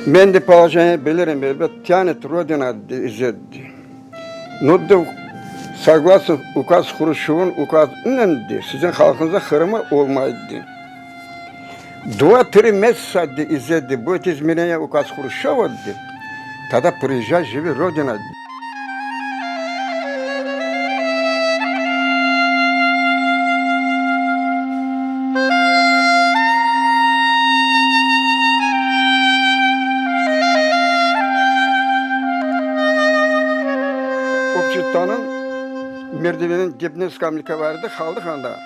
Ben de положение bilirim, elbet тянет Родина изедdi. Но да, согласно указ Хрущев'un ukazıyla sizin halkınıza kırımı olmaydı. 2-3 месяца изедdi, будет изменение указ Хрущева, тогда приезжай, живи Родина. Общество'nun merdivenin dibine skamlika vardı, kaldık anda.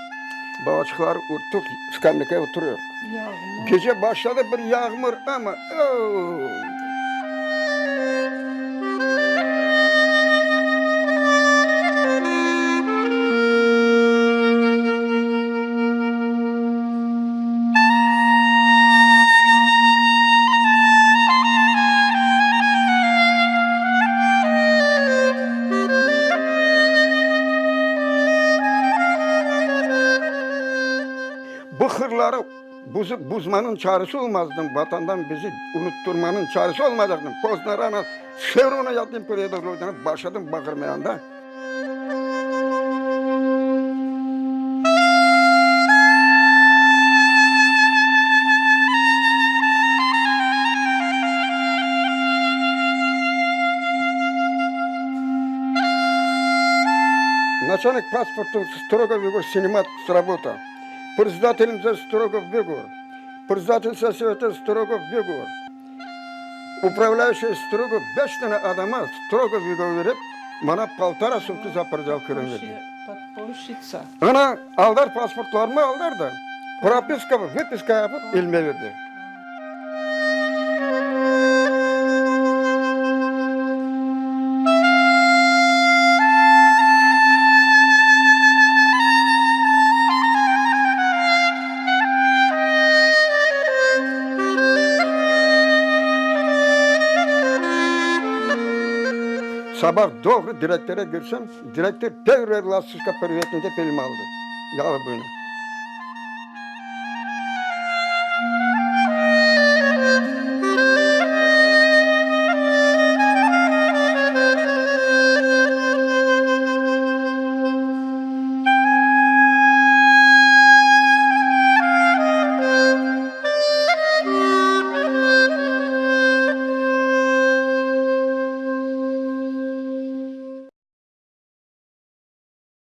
Bağaçıklar urttuk, skamlikaya oturuyor. Yağmur. Gece başladı bir yağmur ama bu hırları buzmanın çaresi olmazdı. Vatandan bizi unutturmanın çaresi olmayacaktı. Poznar'a Şevron'a yattım koridorlardan başladım bakırmaya da. Начальник паспорта строго вигор снимать с работы. Председательница строго вигор. Председатель совета строго вигор. Управляющий строго 5 tane adama strogo vigor verip bana paltara sürtü zaparcal kırın verdi. Ana aldar pasportlarımı aldar da propiska ve vipiska yapıp ilme verdi. Sabah doğru direktöre girsem, direktör pevrer lastika periyetinde pelimi aldı. Yağı bunu.